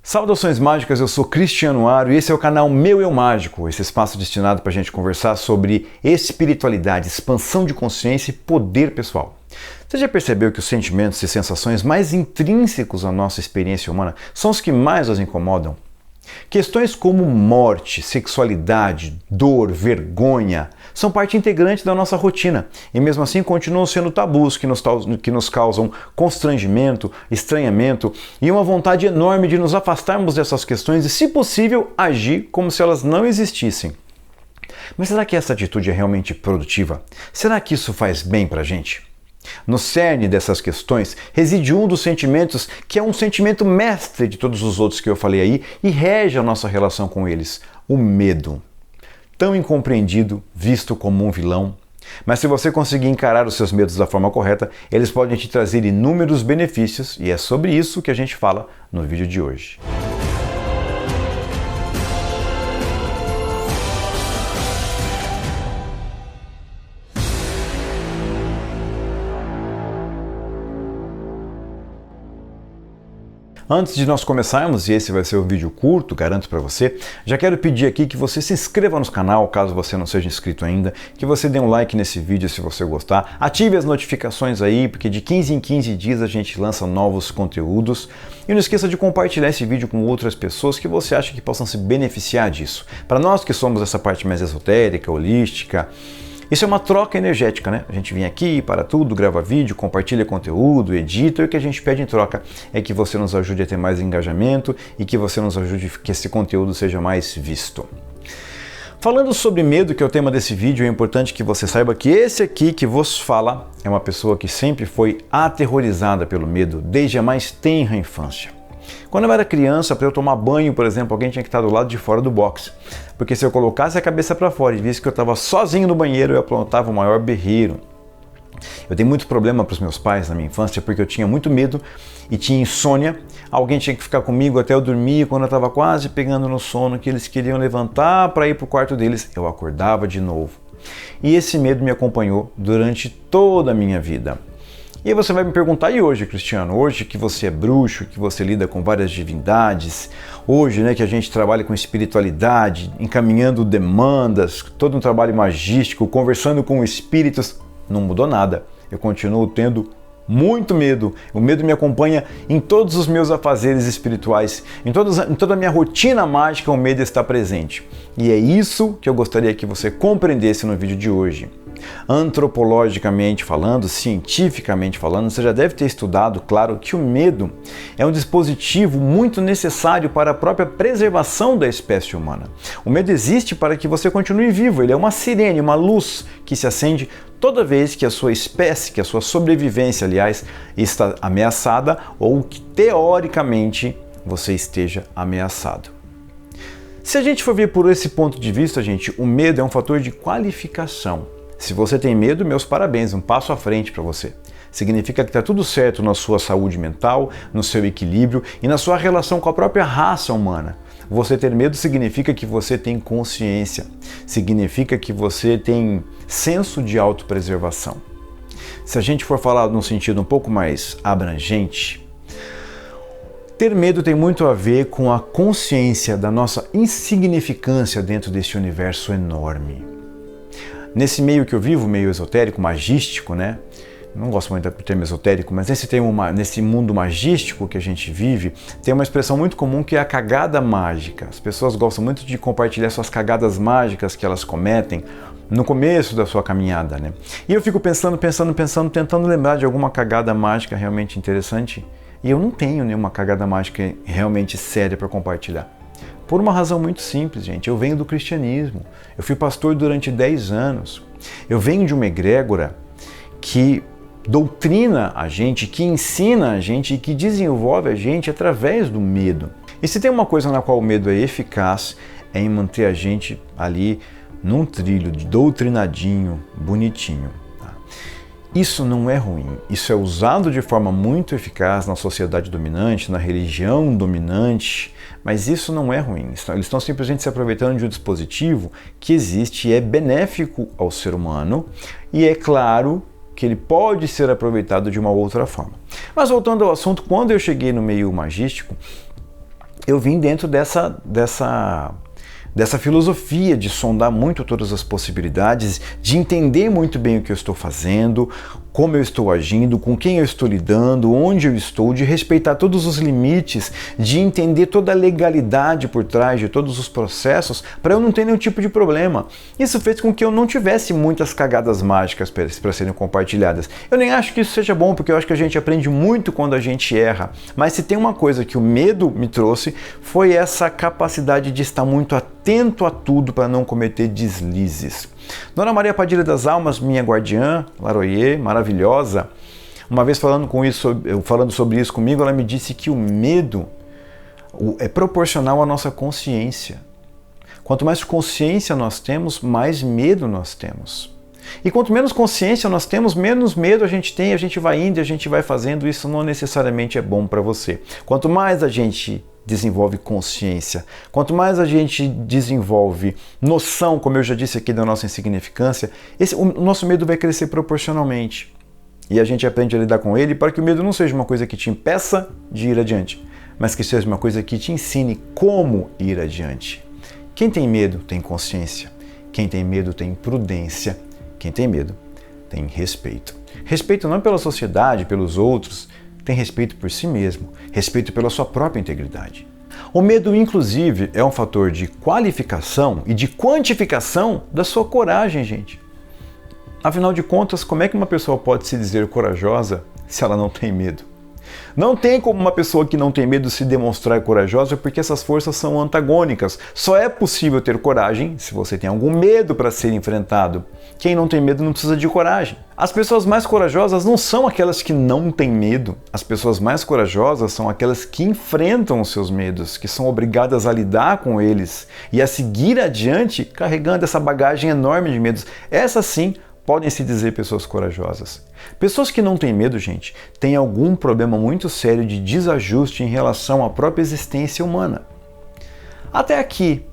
Saudações mágicas, eu sou Cristiano Aro e esse é o canal Meu Eu Mágico, esse espaço destinado para a gente conversar sobre espiritualidade, expansão de consciência e poder pessoal. Você já percebeu que os sentimentos e sensações mais intrínsecos à nossa experiência humana são os que mais nos incomodam? Questões como morte, sexualidade, dor, vergonha são parte integrante da nossa rotina e mesmo assim continuam sendo tabus que nos causam constrangimento, estranhamento e uma vontade enorme de nos afastarmos dessas questões e, se possível, agir como se elas não existissem. Mas será que essa atitude é realmente produtiva? Será que isso faz bem pra gente? No cerne dessas questões reside um dos sentimentos que é um sentimento mestre de todos os outros que eu falei aí e rege a nossa relação com eles, o medo. Tão incompreendido, visto como um vilão. Mas se você conseguir encarar os seus medos da forma correta, eles podem te trazer inúmeros benefícios e é sobre isso que a gente fala no vídeo de hoje. Antes de nós começarmos, e esse vai ser um vídeo curto, garanto para você, já quero pedir aqui que você se inscreva no canal, caso você não seja inscrito ainda, que você dê um like nesse vídeo se você gostar, ative as notificações aí, porque de 15 em 15 dias a gente lança novos conteúdos, e não esqueça de compartilhar esse vídeo com outras pessoas que você acha que possam se beneficiar disso. Para nós que somos essa parte mais esotérica, holística, isso é uma troca energética, né? A gente vem aqui, para tudo, grava vídeo, compartilha conteúdo, edita, e o que a gente pede em troca é que você nos ajude a ter mais engajamento e que você nos ajude a que esse conteúdo seja mais visto. Falando sobre medo, que é o tema desse vídeo, é importante que você saiba que esse aqui que vos fala é uma pessoa que sempre foi aterrorizada pelo medo desde a mais tenra infância. Quando eu era criança, para eu tomar banho, por exemplo, alguém tinha que estar do lado de fora do box. Porque se eu colocasse a cabeça para fora e visse que eu estava sozinho no banheiro, eu aprontava o maior berreiro. Eu dei muito problema para os meus pais na minha infância porque eu tinha muito medo e tinha insônia. Alguém tinha que ficar comigo até eu dormir. Quando eu estava quase pegando no sono, que eles queriam levantar para ir para o quarto deles, eu acordava de novo. E esse medo me acompanhou durante toda a minha vida. E aí você vai me perguntar, e hoje, Cristiano? Hoje que você é bruxo, que você lida com várias divindades, hoje, né, que a gente trabalha com espiritualidade, encaminhando demandas, todo um trabalho magístico, conversando com espíritos, não mudou nada. Eu continuo tendo muito medo. O medo me acompanha em todos os meus afazeres espirituais, em toda a minha rotina mágica, o medo está presente. E é isso que eu gostaria que você compreendesse no vídeo de hoje. Antropologicamente falando, cientificamente falando, você já deve ter estudado, claro, que o medo é um dispositivo muito necessário para a própria preservação da espécie humana. O medo existe para que você continue vivo, ele é uma sirene, uma luz que se acende toda vez que a sua espécie, que a sua sobrevivência, aliás, está ameaçada ou que teoricamente você esteja ameaçado. Se a gente for ver por esse ponto de vista, gente, o medo é um fator de qualificação. Se você tem medo, meus parabéns, um passo à frente para você. Significa que está tudo certo na sua saúde mental, no seu equilíbrio e na sua relação com a própria raça humana. Você ter medo significa que você tem consciência, significa que você tem senso de autopreservação. Se a gente for falar num sentido um pouco mais abrangente, ter medo tem muito a ver com a consciência da nossa insignificância dentro desse universo enorme. Nesse meio que eu vivo, meio esotérico, magístico, né? Não gosto muito do termo esotérico, mas nesse mundo magístico que a gente vive, tem uma expressão muito comum que é a cagada mágica. As pessoas gostam muito de compartilhar suas cagadas mágicas que elas cometem no começo da sua caminhada, né? E eu fico pensando, tentando lembrar de alguma cagada mágica realmente interessante, e eu não tenho nenhuma cagada mágica realmente séria para compartilhar. Por uma razão muito simples, gente. Eu venho do cristianismo. Eu fui pastor durante 10 anos. Eu venho de uma egrégora que doutrina a gente, que ensina a gente e que desenvolve a gente através do medo. E se tem uma coisa na qual o medo é eficaz, é em manter a gente ali num trilho de doutrinadinho, bonitinho. Isso não é ruim, isso é usado de forma muito eficaz na sociedade dominante, na religião dominante, mas isso não é ruim. Eles estão simplesmente se aproveitando de um dispositivo que existe e é benéfico ao ser humano, e é claro que ele pode ser aproveitado de uma outra forma. Mas voltando ao assunto, quando eu cheguei no meio magístico, eu vim dentro dessa filosofia de sondar muito todas as possibilidades, de entender muito bem o que eu estou fazendo, como eu estou agindo, com quem eu estou lidando, onde eu estou, de respeitar todos os limites, de entender toda a legalidade por trás de todos os processos, para eu não ter nenhum tipo de problema. Isso fez com que eu não tivesse muitas cagadas mágicas para serem compartilhadas. Eu nem acho que isso seja bom, porque eu acho que a gente aprende muito quando a gente erra. Mas se tem uma coisa que o medo me trouxe, foi essa capacidade de estar muito atento a tudo para não cometer deslizes. Dona Maria Padilha das Almas, minha guardiã, Laroyer, maravilhosa, uma vez falando sobre isso comigo, ela me disse que o medo é proporcional à nossa consciência. Quanto mais consciência nós temos, mais medo nós temos. E quanto menos consciência nós temos, menos medo a gente tem, a gente vai indo e a gente vai fazendo, isso não necessariamente é bom para você. Quanto mais a gente desenvolve consciência, quanto mais a gente desenvolve noção, como eu já disse aqui, da nossa insignificância, o nosso medo vai crescer proporcionalmente. E a gente aprende a lidar com ele para que o medo não seja uma coisa que te impeça de ir adiante, mas que seja uma coisa que te ensine como ir adiante. Quem tem medo tem consciência, quem tem medo tem prudência, quem tem medo tem respeito. Respeito não pela sociedade, pelos outros, tem respeito por si mesmo, respeito pela sua própria integridade. O medo, inclusive, é um fator de qualificação e de quantificação da sua coragem, gente. Afinal de contas, como é que uma pessoa pode se dizer corajosa se ela não tem medo? Não tem como uma pessoa que não tem medo se demonstrar corajosa, porque essas forças são antagônicas. Só é possível ter coragem se você tem algum medo para ser enfrentado. Quem não tem medo não precisa de coragem. As pessoas mais corajosas não são aquelas que não têm medo. As pessoas mais corajosas são aquelas que enfrentam os seus medos, que são obrigadas a lidar com eles e a seguir adiante carregando essa bagagem enorme de medos. Essas sim podem se dizer pessoas corajosas. Pessoas que não têm medo, gente, têm algum problema muito sério de desajuste em relação à própria existência humana. Até aqui,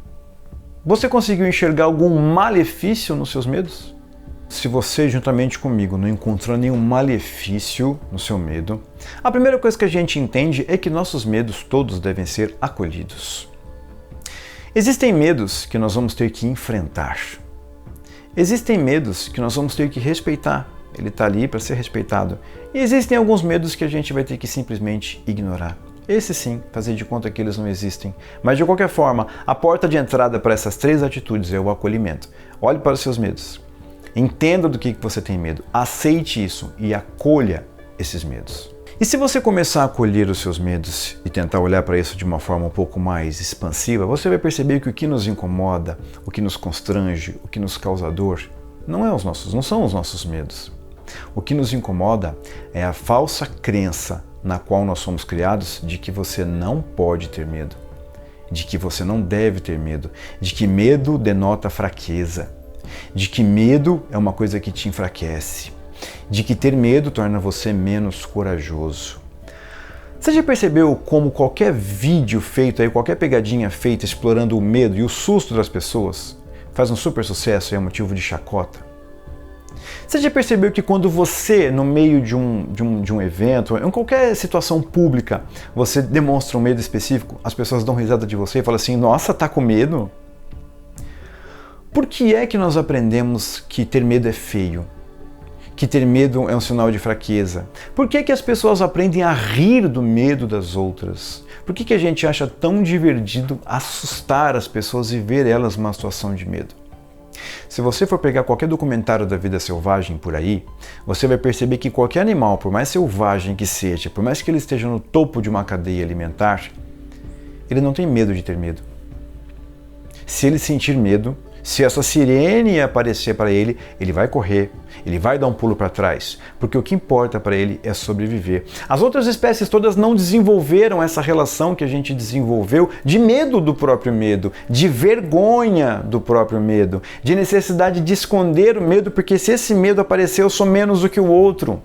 você conseguiu enxergar algum malefício nos seus medos? Se você, juntamente comigo, não encontrou nenhum malefício no seu medo, a primeira coisa que a gente entende é que nossos medos todos devem ser acolhidos. Existem medos que nós vamos ter que enfrentar. Existem medos que nós vamos ter que respeitar. Ele está ali para ser respeitado. E existem alguns medos que a gente vai ter que simplesmente ignorar. Esse sim, fazer de conta que eles não existem. Mas de qualquer forma, a porta de entrada para essas três atitudes é o acolhimento. Olhe para os seus medos. Entenda do que você tem medo. Aceite isso e acolha esses medos. E se você começar a acolher os seus medos e tentar olhar para isso de uma forma um pouco mais expansiva, você vai perceber que o que nos incomoda, o que nos constrange, o que nos causa dor, não são os nossos medos. O que nos incomoda é a falsa crença na qual nós somos criados de que você não pode ter medo, de que você não deve ter medo, de que medo denota fraqueza, de que medo é uma coisa que te enfraquece, de que ter medo torna você menos corajoso. Você já percebeu como qualquer vídeo feito aí, qualquer pegadinha feita explorando o medo e o susto das pessoas faz um super sucesso e é motivo de chacota? Você já percebeu que quando você, no meio de um evento, em qualquer situação pública, você demonstra um medo específico, as pessoas dão risada de você e falam assim, nossa, tá com medo? Por que é que nós aprendemos que ter medo é feio? Que ter medo é um sinal de fraqueza? Por que é que as pessoas aprendem a rir do medo das outras? Por que a gente acha tão divertido assustar as pessoas e ver elas numa situação de medo? Se você for pegar qualquer documentário da vida selvagem por aí, você vai perceber que qualquer animal, por mais selvagem que seja, por mais que ele esteja no topo de uma cadeia alimentar, ele não tem medo de ter medo. Se ele sentir medo, se essa sirene aparecer para ele, ele vai correr, ele vai dar um pulo para trás, porque o que importa para ele é sobreviver. As outras espécies todas não desenvolveram essa relação que a gente desenvolveu de medo do próprio medo, de vergonha do próprio medo, de necessidade de esconder o medo, porque se esse medo aparecer, eu sou menos do que o outro.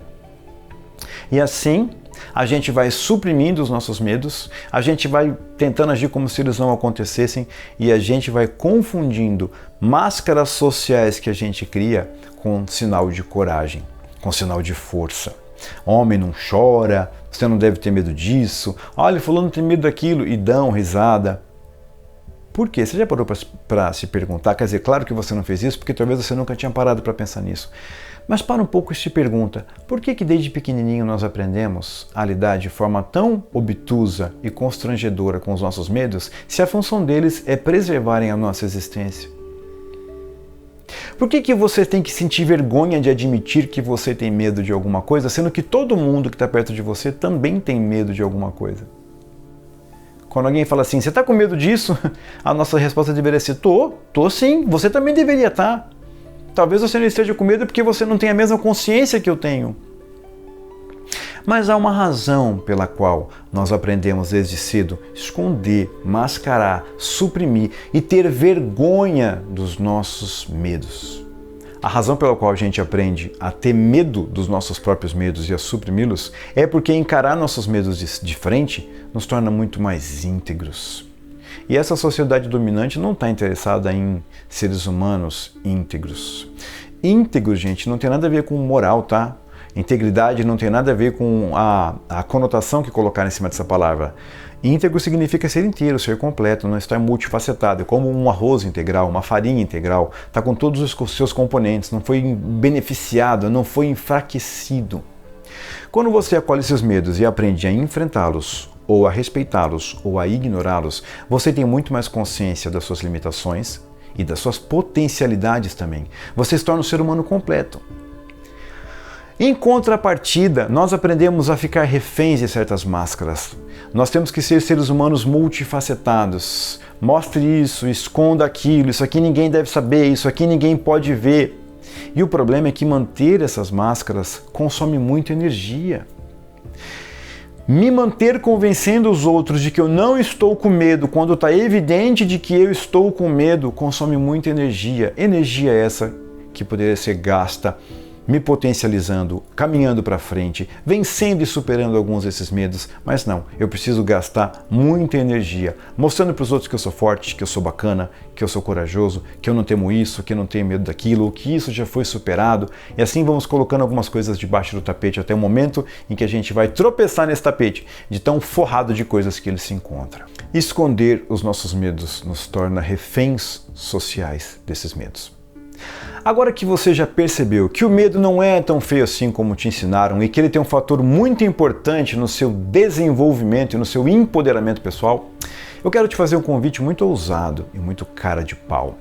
E assim, a gente vai suprimindo os nossos medos, a gente vai tentando agir como se eles não acontecessem e a gente vai confundindo máscaras sociais que a gente cria com sinal de coragem, com sinal de força. Homem não chora, você não deve ter medo disso. Olha, fulano tem medo daquilo e dão risada. Por quê? Você já parou para se perguntar? Quer dizer, claro que você não fez isso, porque talvez você nunca tinha parado para pensar nisso. Mas para um pouco e se pergunta, por que desde pequenininho nós aprendemos a lidar de forma tão obtusa e constrangedora com os nossos medos, se a função deles é preservarem a nossa existência? Por que você tem que sentir vergonha de admitir que você tem medo de alguma coisa, sendo que todo mundo que está perto de você também tem medo de alguma coisa? Quando alguém fala assim, você está com medo disso? A nossa resposta deveria ser, tô sim, você também deveria estar. Talvez você não esteja com medo porque você não tem a mesma consciência que eu tenho. Mas há uma razão pela qual nós aprendemos desde cedo esconder, mascarar, suprimir e ter vergonha dos nossos medos. A razão pela qual a gente aprende a ter medo dos nossos próprios medos e a suprimi-los é porque encarar nossos medos de frente nos torna muito mais íntegros. E essa sociedade dominante não está interessada em seres humanos íntegros. Íntegro, gente, não tem nada a ver com moral, tá? Integridade não tem nada a ver com a conotação que colocar em cima dessa palavra. Íntegro significa ser inteiro, ser completo, não estar multifacetado, como um arroz integral, uma farinha integral, está com todos os seus componentes, não foi beneficiado, não foi enfraquecido. Quando você acolhe seus medos e aprende a enfrentá-los, ou a respeitá-los, ou a ignorá-los, você tem muito mais consciência das suas limitações e das suas potencialidades também. Você se torna um ser humano completo. Em contrapartida, nós aprendemos a ficar reféns de certas máscaras. Nós temos que ser seres humanos multifacetados. Mostre isso, esconda aquilo, isso aqui ninguém deve saber, isso aqui ninguém pode ver. E o problema é que manter essas máscaras consome muita energia. Me manter convencendo os outros de que eu não estou com medo, quando está evidente de que eu estou com medo, consome muita energia. Energia essa que poderia ser gasta me potencializando, caminhando para frente, vencendo e superando alguns desses medos, mas não, eu preciso gastar muita energia, mostrando para os outros que eu sou forte, que eu sou bacana, que eu sou corajoso, que eu não temo isso, que eu não tenho medo daquilo, que isso já foi superado, e assim vamos colocando algumas coisas debaixo do tapete até o momento em que a gente vai tropeçar nesse tapete, de tão forrado de coisas que ele se encontra. Esconder os nossos medos nos torna reféns sociais desses medos. Agora que você já percebeu que o medo não é tão feio assim como te ensinaram e que ele tem um fator muito importante no seu desenvolvimento e no seu empoderamento pessoal, eu quero te fazer um convite muito ousado e muito cara de pau.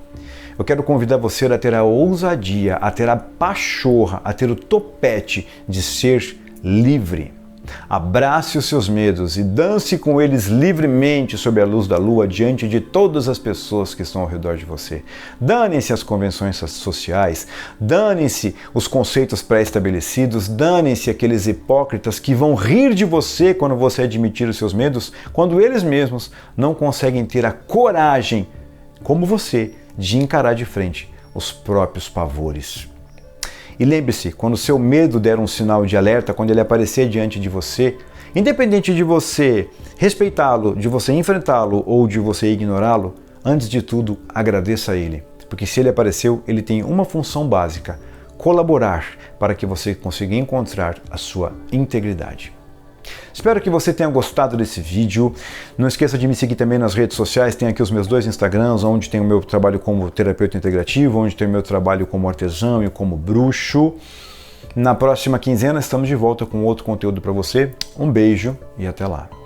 Eu quero convidar você a ter a ousadia, a ter a pachorra, a ter o topete de ser livre. Abrace os seus medos e dance com eles livremente sob a luz da lua diante de todas as pessoas que estão ao redor de você. Dane-se as convenções sociais, dane-se os conceitos pré-estabelecidos, dane-se aqueles hipócritas que vão rir de você quando você admitir os seus medos, quando eles mesmos não conseguem ter a coragem, como você, de encarar de frente os próprios pavores. E lembre-se, quando o seu medo der um sinal de alerta, quando ele aparecer diante de você, independente de você respeitá-lo, de você enfrentá-lo ou de você ignorá-lo, antes de tudo, agradeça a ele. Porque se ele apareceu, ele tem uma função básica: colaborar para que você consiga encontrar a sua integridade. Espero que você tenha gostado desse vídeo. Não esqueça de me seguir também nas redes sociais. Tem aqui os meus 2 Instagrams, onde tem o meu trabalho como terapeuta integrativo, onde tem o meu trabalho como artesão e como bruxo. Na próxima quinzena estamos de volta com outro conteúdo para você. Um beijo e até lá.